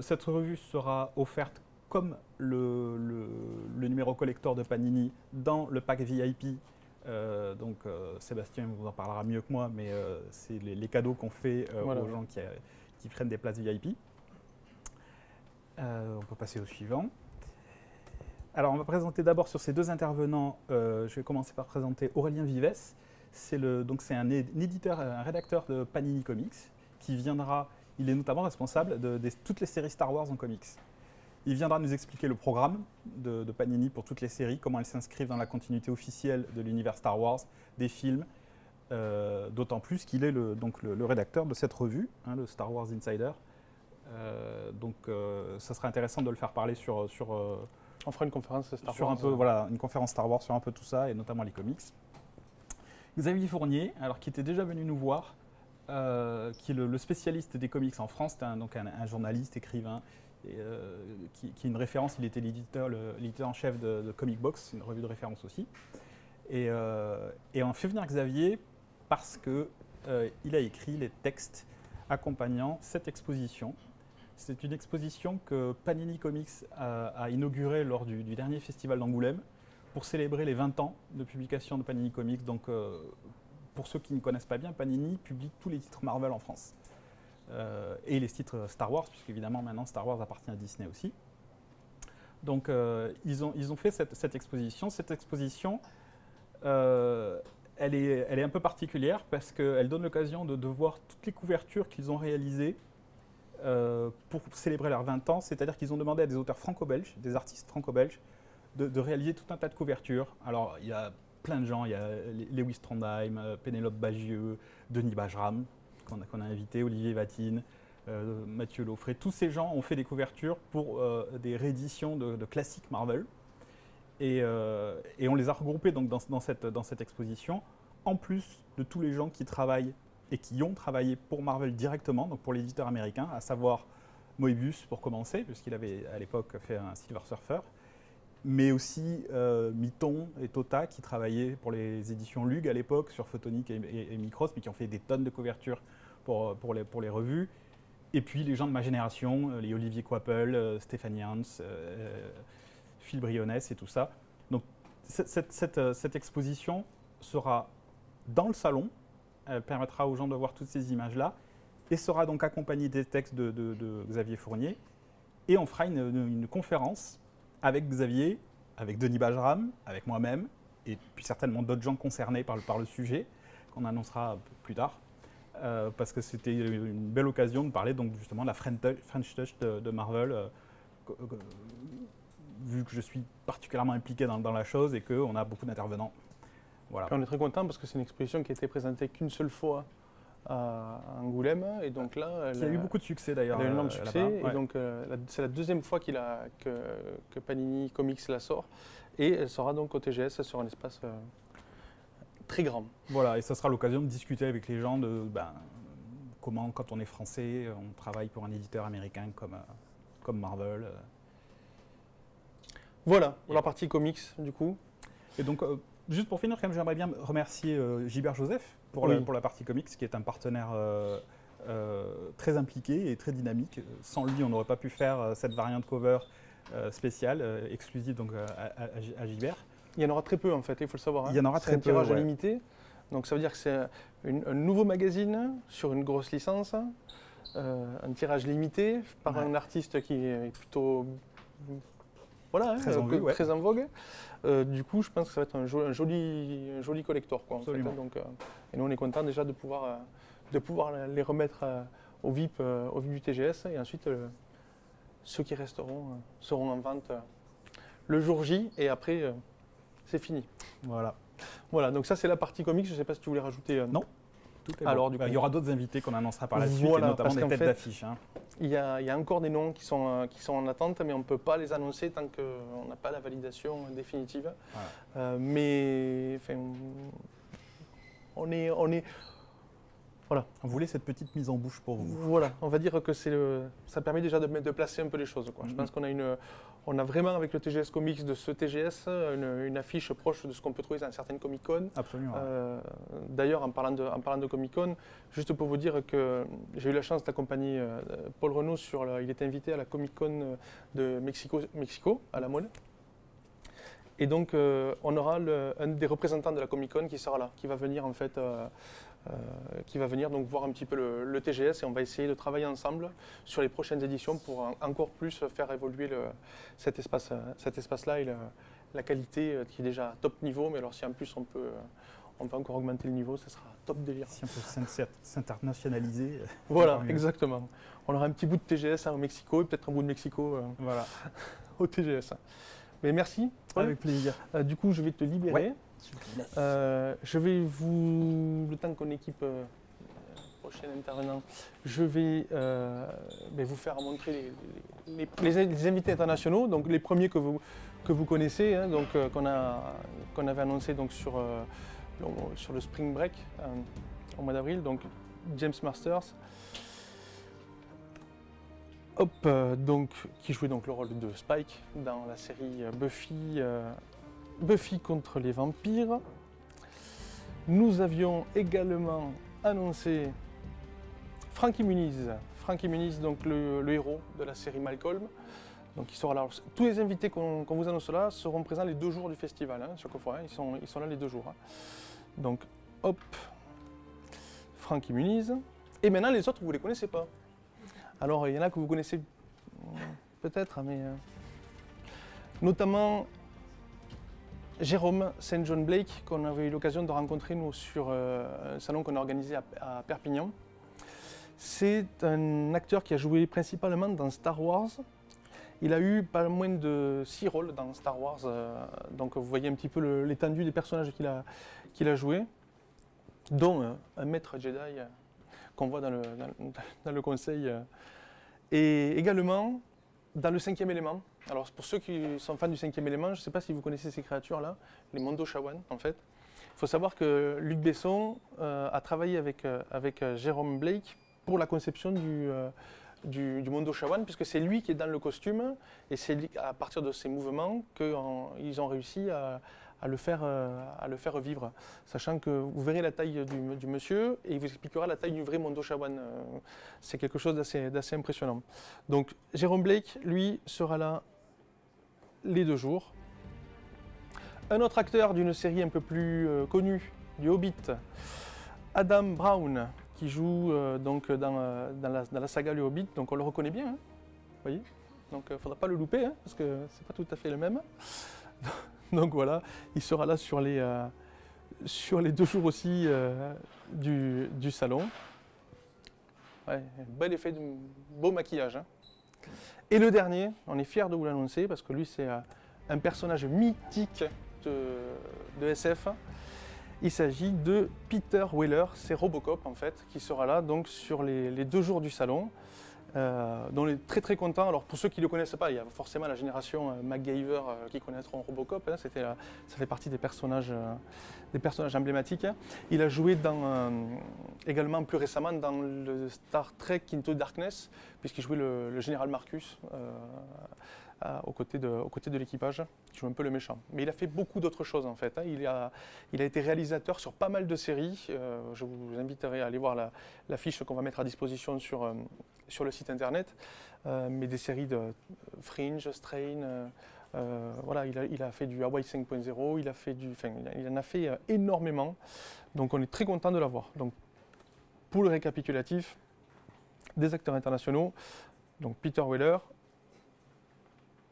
Cette revue sera offerte comme le numéro collector de Panini dans le pack VIP. Donc Sébastien vous en parlera mieux que moi, mais c'est les cadeaux qu'on fait voilà, aux gens qui prennent des places VIP. On peut passer au suivant. Alors on va présenter d'abord sur ces deux intervenants, je vais commencer par présenter Aurélien Vives. C'est un éditeur, un rédacteur de Panini Comics qui viendra, il est notamment responsable de toutes les séries Star Wars en comics. Il viendra nous expliquer le programme de Panini pour toutes les séries, comment elles s'inscrivent dans la continuité officielle de l'univers Star Wars, des films, d'autant plus qu'il est le rédacteur de cette revue, le Star Wars Insider, Donc ça serait intéressant de le faire parler sur On fera une conférence Star sur Wars. un peu, voilà, une conférence Star Wars sur un peu tout ça, et notamment les comics. Xavier Fournier, alors qui était déjà venu nous voir, qui est le spécialiste des comics en France, c'est donc un journaliste, écrivain, et, qui est une référence. Il était l'éditeur en chef de Comic Box, une revue de référence aussi. Et on fait venir Xavier parce qu'il a écrit les textes accompagnant cette exposition. C'est une exposition que Panini Comics a inaugurée lors du dernier festival d'Angoulême pour célébrer les 20 ans de publication de Panini Comics. Donc, pour ceux qui ne connaissent pas bien, Panini publie tous les titres Marvel en France. Et les titres Star Wars, puisque évidemment maintenant Star Wars appartient à Disney aussi. Donc, ils ont fait cette exposition. Cette exposition, elle est un peu particulière parce qu'elle donne l'occasion de voir toutes les couvertures qu'ils ont réalisées pour célébrer leurs 20 ans. C'est-à-dire qu'ils ont demandé à des auteurs franco-belges, des artistes franco-belges, de réaliser tout un tas de couvertures. Alors, il y a plein de gens. Il y a Lewis Trondheim, Pénélope Bagieux, Denis Bajram, qu'on a invité, Olivier Vatine, Mathieu Laufré. Tous ces gens ont fait des couvertures pour des rééditions de classiques Marvel. Et on les a regroupés donc dans cette exposition, en plus de tous les gens qui travaillent et qui ont travaillé pour Marvel directement, donc pour l'éditeur américain, à savoir Moebius pour commencer, puisqu'il avait à l'époque fait un Silver Surfer, mais aussi Mitton et Tota qui travaillaient pour les éditions Lug à l'époque sur Photonic et Micros, mais qui ont fait des tonnes de couvertures pour les revues. Et puis les gens de ma génération, les Olivier Coipel, Stéphane Jans, Phil Briones et tout ça. Donc cette exposition sera dans le salon, elle permettra aux gens de voir toutes ces images-là, et sera donc accompagnée des textes de Xavier Fournier. Et on fera une conférence avec Xavier, avec Denis Bajram, avec moi-même, et puis certainement d'autres gens concernés par le sujet, qu'on annoncera plus tard, parce que c'était une belle occasion de parler donc justement de la French Touch de Marvel, vu que je suis particulièrement impliqué dans la chose et qu'on a beaucoup d'intervenants. Voilà. On est très content parce que c'est une exposition qui a été présentée qu'une seule fois à Angoulême, et donc là, il y a eu beaucoup de succès d'ailleurs. Elle a eu énorme succès, ouais. et donc c'est la deuxième fois que Panini Comics la sort, et elle sera donc au TGS sur un espace très grand. Voilà, et ça sera l'occasion de discuter avec les gens de comment, quand on est français, on travaille pour un éditeur américain comme Marvel. Voilà, pour la partie comics du coup. Et donc, juste pour finir, j'aimerais bien remercier Gilbert Joseph pour la partie comics, qui est un partenaire très impliqué et très dynamique. Sans lui, on n'aurait pas pu faire cette variante cover spéciale, exclusive donc, à Gilbert. Il y en aura très peu en fait, il faut le savoir. Hein. Il y en aura très peu. C'est un tirage limité, donc ça veut dire que c'est un nouveau magazine sur une grosse licence, un tirage limité par un artiste qui est plutôt... Voilà, très en vogue. Du coup, je pense que ça va être un joli collector. Quoi, en fait, donc, et nous, on est content déjà de pouvoir les remettre au VIP du TGS. Et ensuite, ceux qui resteront seront en vente le jour J. Et après, c'est fini. Voilà, donc ça, c'est la partie comics. Je ne sais pas si tu voulais rajouter. Non. Alors, il y aura d'autres invités qu'on annoncera par la suite, et notamment des têtes d'affiche. Hein. Il y a encore des noms qui sont en attente, mais on ne peut pas les annoncer tant qu'on n'a pas la validation définitive. Voilà. Mais enfin, on est voilà. On voulait cette petite mise en bouche pour vous. Voilà, on va dire que ça permet déjà de placer un peu les choses. Quoi. Je pense qu'on a vraiment avec le TGS Comics de ce TGS une affiche proche de ce qu'on peut trouver dans certaines Comic-Con. Absolument. D'ailleurs, en parlant de Comic-Con, juste pour vous dire que j'ai eu la chance d'accompagner Paul Renaud il est invité à la Comic-Con de Mexico à La Mole. Et donc, on aura un des représentants de la Comic-Con qui sera là, qui va venir en fait... qui va venir donc voir un petit peu le TGS, et on va essayer de travailler ensemble sur les prochaines éditions pour encore plus faire évoluer cet espace-là et la qualité qui est déjà top niveau. Mais alors si en plus on peut encore augmenter le niveau, ce sera top délire. Si on peut s'internationaliser. Voilà, exactement. On aura un petit bout de TGS au Mexico et peut-être un bout de Mexico au TGS. Mais merci. Paul. Avec plaisir. Du coup, je vais te libérer. Ouais. Je vais le temps qu'on équipe prochain intervenant, je vais vous faire montrer les invités internationaux, donc les premiers que vous connaissez, hein, donc qu'on avait annoncé donc sur le Spring Break au mois d'avril, donc James Masters. Donc, qui jouait donc le rôle de Spike dans la série Buffy contre les vampires. Nous avions également annoncé Frankie Muniz. Frankie Muniz, donc le héros de la série Malcolm. Donc il sera là. Tous les invités qu'on vous annonce là seront présents les 2 jours du festival, hein, chaque fois. Hein, ils sont là les 2 jours. Hein. Donc hop, Frankie Muniz. Et maintenant les autres, vous ne les connaissez pas. Alors, il y en a que vous connaissez peut-être, mais notamment Jérôme St. John Blake, qu'on avait eu l'occasion de rencontrer nous sur un salon qu'on a organisé à Perpignan. C'est un acteur qui a joué principalement dans Star Wars. Il a eu pas moins de 6 rôles dans Star Wars, donc vous voyez un petit peu l'étendue des personnages qu'il a joués, dont un maître Jedi qu'on voit dans le conseil. Et également dans le 5e élément. Alors pour ceux qui sont fans du 5e élément, je ne sais pas si vous connaissez ces créatures-là, les Mondo Shawan en fait. Il faut savoir que Luc Besson a travaillé avec Jérôme Blake pour la conception du Mondo Shawan, puisque c'est lui qui est dans le costume, et c'est à partir de ces mouvements qu'ils ont réussi à le faire vivre. Sachant que vous verrez la taille du monsieur et il vous expliquera la taille du vrai Mondo Shawan. C'est quelque chose d'assez impressionnant. Donc Jérôme Blake, lui, sera là les 2 jours. Un autre acteur d'une série un peu plus connue, du Hobbit, Adam Brown, qui joue donc dans la saga Le Hobbit. Donc on le reconnaît bien, hein, vous voyez. Donc il ne faudra pas le louper, hein, parce que c'est pas tout à fait le même. Donc voilà, il sera là sur les 2 jours aussi du salon. Ouais, bel effet de beau maquillage. Hein. Et le dernier, on est fiers de vous l'annoncer parce que lui c'est un personnage mythique de SF. Il s'agit de Peter Weller, c'est Robocop en fait, qui sera là donc sur les 2 jours du salon. Dont on est très très content. Alors pour ceux qui ne le connaissent pas, il y a forcément la génération MacGyver qui connaîtront Robocop. Hein, ça fait partie des personnages emblématiques. Il a joué également plus récemment dans le Star Trek Into Darkness, puisqu'il jouait le général Marcus aux côtés de l'équipage, qui joue un peu le méchant. Mais il a fait beaucoup d'autres choses en fait. Hein. Il a été réalisateur sur pas mal de séries. Je vous inviterai à aller voir la fiche qu'on va mettre à disposition sur le site internet. Mais des séries de Fringe, Strain, voilà, il a fait du Hawaii 5.0, il en a fait énormément. Donc on est très content de l'avoir. Donc pour le récapitulatif, des acteurs internationaux, donc Peter Weller,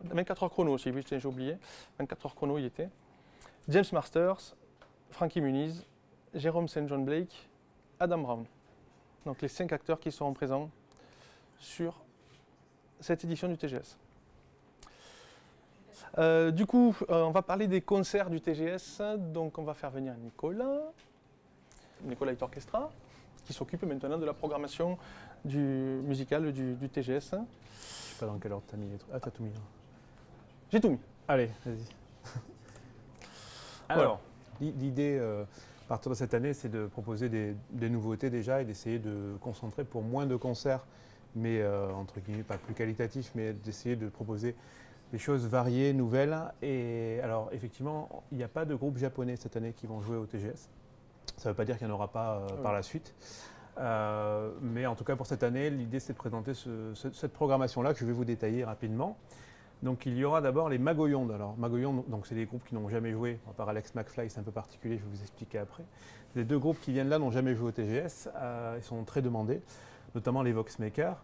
24 heures chrono aussi, oui, j'ai oublié. 24 heures chrono, il était. James Masters, Frankie Muniz, Jérôme St. John Blake, Adam Brown. Donc les 5 acteurs qui seront présents sur cette édition du TGS. Du coup, on va parler des concerts du TGS. Donc on va faire venir Nicolas Light Orchestra, qui s'occupe maintenant de la programmation musicale du TGS. Je ne sais pas dans quel ordre tu as mis les trucs. Ah, tu as tout mis. J'ai tout mis. Allez, vas-y. Alors, l'idée, à partir de cette année, c'est de proposer des nouveautés déjà et d'essayer de concentrer pour moins de concerts, mais entre guillemets, pas plus qualitatifs, mais d'essayer de proposer des choses variées, nouvelles. Et alors, effectivement, il n'y a pas de groupe japonais cette année qui vont jouer au TGS. Ça ne veut pas dire qu'il n'y en aura pas par la suite. Mais en tout cas, pour cette année, l'idée, c'est de présenter cette programmation-là que je vais vous détailler rapidement. Donc il y aura d'abord les Magoyondes. Alors Magoyondes, c'est des groupes qui n'ont jamais joué, à part Alex McFly, c'est un peu particulier, je vais vous expliquer après. Les 2 groupes qui viennent là n'ont jamais joué au TGS, ils sont très demandés, notamment les Voxmakers.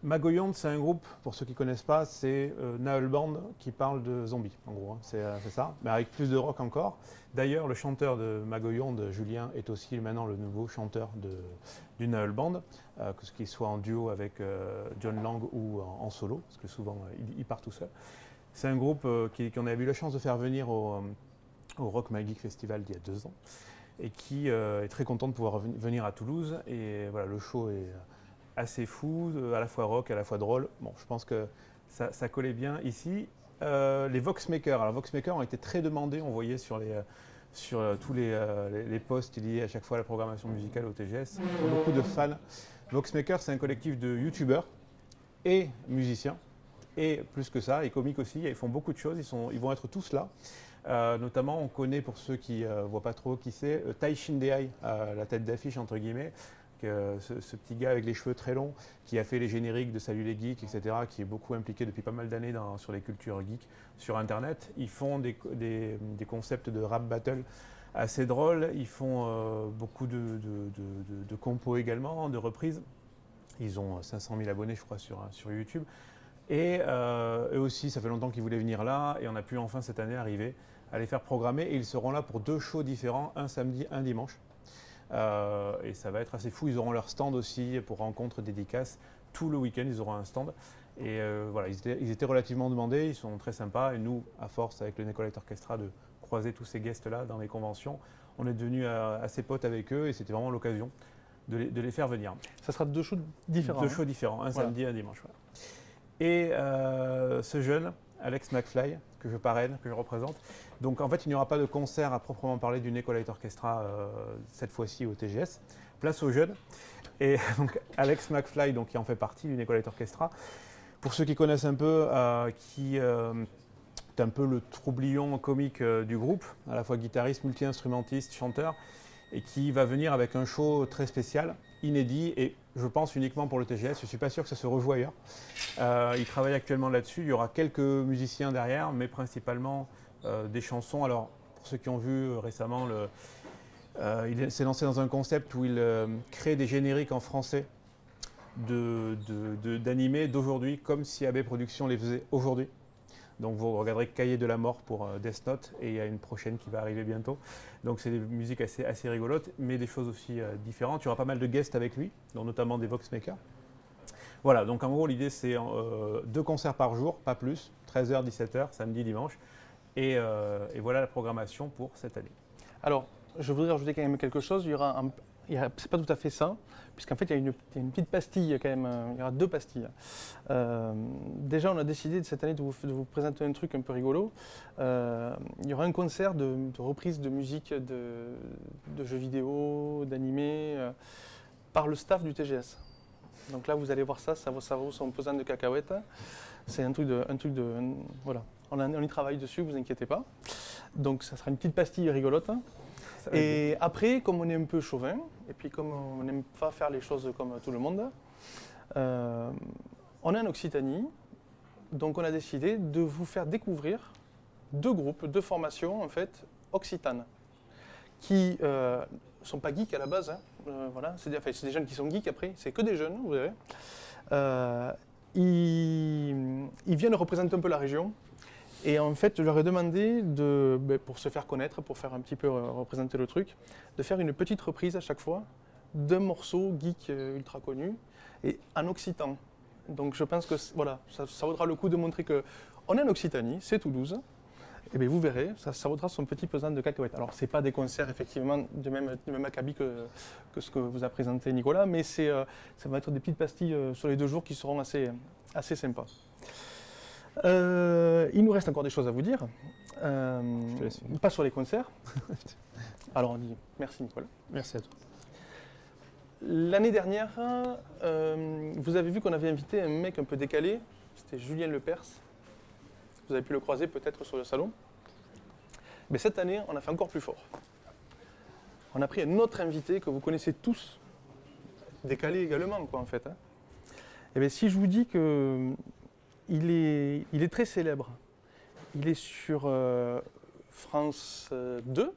Magoyondes, c'est un groupe, pour ceux qui ne connaissent pas, c'est Naël Band qui parle de zombies, en gros, hein, c'est ça, mais avec plus de rock encore. D'ailleurs, le chanteur de Magoyondes, Julien, est aussi maintenant le nouveau chanteur du Naël Band, que ce qu'il soit en duo avec John Lang ou en solo, parce que souvent il part tout seul. C'est un groupe qu'on avait eu la chance de faire venir au Rock My Geek Festival il y a 2 ans. et qui est très content de pouvoir venir à Toulouse. Et voilà, le show est assez fou, à la fois rock, à la fois drôle. Bon, je pense que ça collait bien ici. Les Voxmakers. Alors, Voxmakers ont été très demandés, on voyait sur tous les posts liés à chaque fois à la programmation musicale au TGS. Beaucoup de fans. Voxmakers, c'est un collectif de youtubeurs et musiciens. Et plus que ça, et comiques aussi. Ils font beaucoup de choses. Ils vont être tous là. Notamment, on connaît, pour ceux qui ne voient pas trop qui c'est, Tai Shindeai, la tête d'affiche entre guillemets. Ce petit gars avec les cheveux très longs qui a fait les génériques de Salut les geeks, etc., qui est beaucoup impliqué depuis pas mal d'années sur les cultures geeks sur Internet. Ils font des concepts de rap battle assez drôles. Ils font beaucoup de compos également, de reprises. Ils ont 500 000 abonnés, je crois, sur YouTube. Et eux aussi, ça fait longtemps qu'ils voulaient venir là, et on a pu enfin cette année arriver à les faire programmer. Et ils seront là pour 2 shows différents, un samedi, un dimanche. Et ça va être assez fou. Ils auront leur stand aussi pour rencontres, dédicaces. Tout le week-end, ils auront un stand. Et voilà, ils étaient relativement demandés, ils sont très sympas. Et nous, à force, avec le Nicolite Orchestra, de croiser tous ces guests-là dans les conventions, on est devenus assez potes avec eux et c'était vraiment l'occasion de les faire venir. Ça sera 2 shows différents. 2 shows différents, un samedi et un dimanche. Voilà. Et ce jeune, Alex McFly, que je parraine, que je représente. Donc en fait, il n'y aura pas de concert à proprement parler du Nicolite Orchestra cette fois-ci au TGS. Place aux jeunes. Et donc Alex McFly, donc, qui en fait partie du Nicolite Orchestra. Pour ceux qui connaissent un peu, qui est un peu le troublion comique du groupe, à la fois guitariste, multi-instrumentiste, chanteur, et qui va venir avec un show très spécial, inédit, et je pense uniquement pour le TGS. Je ne suis pas sûr que ça se rejoue ailleurs. Il travaille actuellement là-dessus. Il y aura quelques musiciens derrière, mais principalement des chansons. Alors, pour ceux qui ont vu récemment, il s'est lancé dans un concept où il crée des génériques en français d'animés d'aujourd'hui, comme si AB Productions les faisait aujourd'hui. Donc vous regarderez Cahier de la mort pour Death Note, et il y a une prochaine qui va arriver bientôt. Donc c'est des musiques assez rigolotes, mais des choses aussi différentes. Il y aura pas mal de guests avec lui, dont notamment des Voxmakers. Voilà, donc en gros l'idée c'est 2 concerts par jour, pas plus, 13h, 17h, samedi, dimanche. Et voilà la programmation pour cette année. Alors, je voudrais rajouter quand même quelque chose. C'est pas tout à fait ça, puisqu'en fait, il y a une petite pastille quand même. Il y aura 2 pastilles. Déjà, on a décidé cette année de vous présenter un truc un peu rigolo. Il y aura un concert de reprise de musique de jeux vidéo, d'animés, par le staff du TGS. Donc là, vous allez voir ça vaut son pesant de cacahuètes. C'est un truc de voilà. On y travaille dessus, vous inquiétez pas. Donc ça sera une petite pastille rigolote. Et après, comme on est un peu chauvin, et puis comme on n'aime pas faire les choses comme tout le monde, on est en Occitanie, donc on a décidé de vous faire découvrir 2 groupes, 2 formations en fait occitanes, qui ne sont pas geeks à la base. Voilà, c'est des jeunes qui sont geeks après, c'est que des jeunes, vous verrez. Ils viennent représenter un peu la région. Et en fait, je leur ai demandé, pour se faire connaître, pour faire un petit peu représenter le truc, de faire une petite reprise à chaque fois d'un morceau geek ultra connu, et en occitan. Donc je pense que voilà, ça vaudra le coup de montrer qu'on est en Occitanie, c'est Toulouse, et bien vous verrez, ça vaudra son petit pesant de cacahuètes. Alors ce n'est pas des concerts effectivement du même acabit que ce que vous a présenté Nicolas, mais ça va être des petites pastilles sur les 2 jours qui seront assez sympas. Il nous reste encore des choses à vous dire, pas sur les concerts. Alors on dit merci Nicolas. Merci à toi. L'année dernière, vous avez vu qu'on avait invité un mec un peu décalé, c'était Julien Lepers. Vous avez pu le croiser peut-être sur le salon. Mais cette année, on a fait encore plus fort. On a pris un autre invité que vous connaissez tous, décalé également quoi en fait. Et bien si je vous dis que il est très célèbre. Il est sur France 2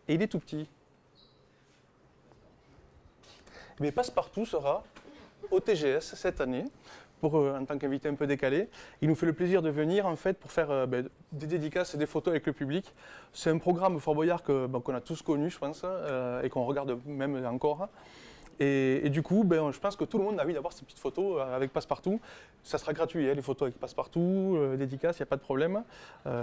et il est tout petit. Mais Passepartout sera au TGS cette année, en tant qu'invité un peu décalé. Il nous fait le plaisir de venir en fait pour faire des dédicaces et des photos avec le public. C'est un programme Fort Boyard qu'on a tous connu, je pense, et qu'on regarde même encore. Et du coup, je pense que tout le monde a envie d'avoir ces petites photos avec Passepartout. Ça sera gratuit, hein, les photos avec Passepartout, dédicace, il n'y a pas de problème.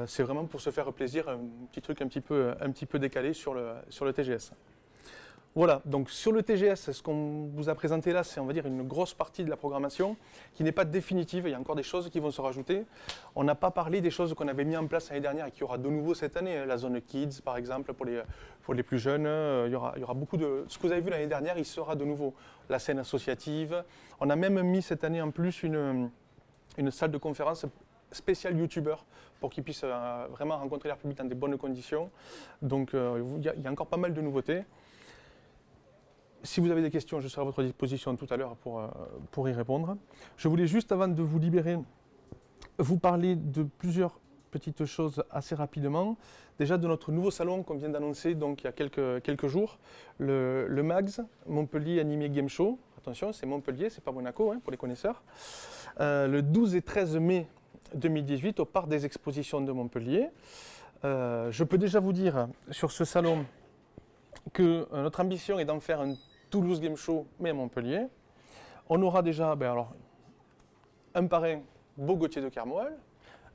C'est vraiment pour se faire plaisir, un petit truc un petit peu décalé sur le TGS. Voilà, donc sur le TGS, ce qu'on vous a présenté là, c'est on va dire une grosse partie de la programmation qui n'est pas définitive, il y a encore des choses qui vont se rajouter. On n'a pas parlé des choses qu'on avait mis en place l'année dernière et qu'il y aura de nouveau cette année, la zone Kids par exemple pour les plus jeunes, il y aura beaucoup de... Ce que vous avez vu l'année dernière, il sera de nouveau. La scène associative, on a même mis cette année en plus une salle de conférence spéciale youtubeur pour qu'ils puissent vraiment rencontrer leur public dans des bonnes conditions. Donc il y a encore pas mal de nouveautés. Si vous avez des questions, je serai à votre disposition tout à l'heure pour y répondre. Je voulais juste, avant de vous libérer, vous parler de plusieurs petites choses assez rapidement. Déjà de notre nouveau salon qu'on vient d'annoncer donc il y a quelques jours, le MAGS, Montpellier Anime Game Show. Attention, c'est Montpellier, c'est pas Monaco hein, pour les connaisseurs. Le 12 et 13 mai 2018 au Parc des Expositions de Montpellier. Je peux déjà vous dire sur ce salon que notre ambition est d'en faire un Toulouse Game Show, mais à Montpellier. On aura déjà un parrain, Beau Gauthier de Kermoal,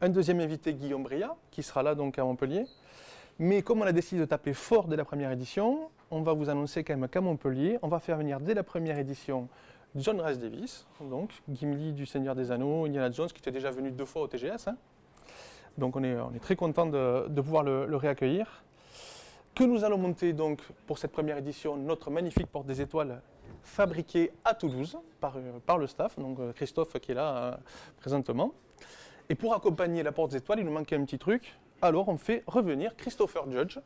un deuxième invité, Guillaume Bria, qui sera là donc à Montpellier. Mais comme on a décidé de taper fort dès la première édition, on va vous annoncer quand même qu'à Montpellier, on va faire venir dès la première édition John Rhys Davies, donc Gimli du Seigneur des Anneaux, Indiana Jones, qui était déjà venu 2 fois au TGS. Hein. Donc on est très content de pouvoir le réaccueillir. Que nous allons monter donc pour cette première édition notre magnifique porte des étoiles fabriquée à Toulouse par le staff, donc Christophe qui est là présentement. Et pour accompagner la porte des étoiles, il nous manquait un petit truc. Alors on fait revenir Christopher Judge,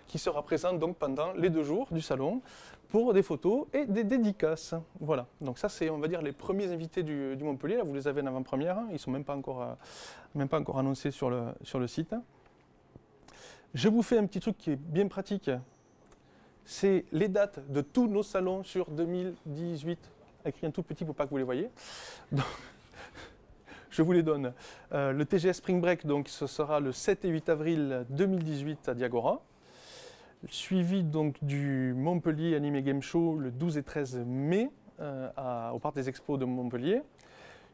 qui sera présent donc pendant les 2 jours du salon pour des photos et des dédicaces. Voilà, donc ça c'est on va dire les premiers invités du Montpellier, là vous les avez en avant-première, hein. Ils ne sont même pas encore annoncés sur le site. Je vous fais un petit truc qui est bien pratique, c'est les dates de tous nos salons sur 2018, écrit un tout petit pour pas que vous les voyez. Donc, je vous les donne. Le TGS Spring Break, donc, ce sera le 7 et 8 avril 2018 à Diagora, suivi donc du Montpellier Anime Game Show le 12 et 13 mai au Parc des Expos de Montpellier.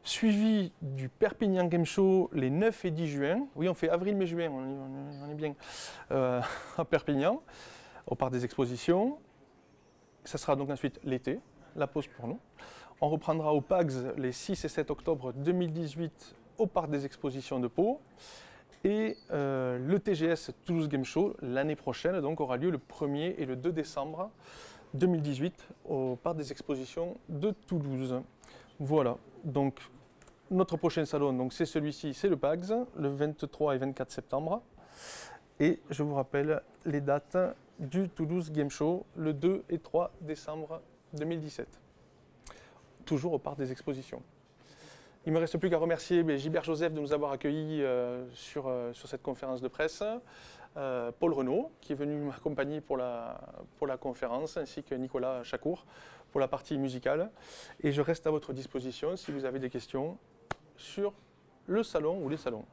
Suivi du Perpignan Game Show les 9 et 10 juin. Oui, on fait avril, mai, juin, on est bien à Perpignan, au Parc des Expositions. Ça sera donc ensuite l'été, la pause pour nous. On reprendra au PAGS les 6 et 7 octobre 2018 au Parc des Expositions de Pau. Et le TGS Toulouse Game Show l'année prochaine donc, aura lieu le 1er et le 2 décembre 2018 au Parc des Expositions de Toulouse. Voilà, donc notre prochain salon, donc c'est celui-ci, c'est le PAGS, le 23 et 24 septembre. Et je vous rappelle les dates du Toulouse Game Show, le 2 et 3 décembre 2017. Toujours au Parc des Expositions. Il ne me reste plus qu'à remercier Gilbert Joseph de nous avoir accueillis sur cette conférence de presse, Paul Renaud qui est venu m'accompagner pour la conférence, ainsi que Nicolas Chacour pour la partie musicale. Et je reste à votre disposition si vous avez des questions sur le salon ou les salons.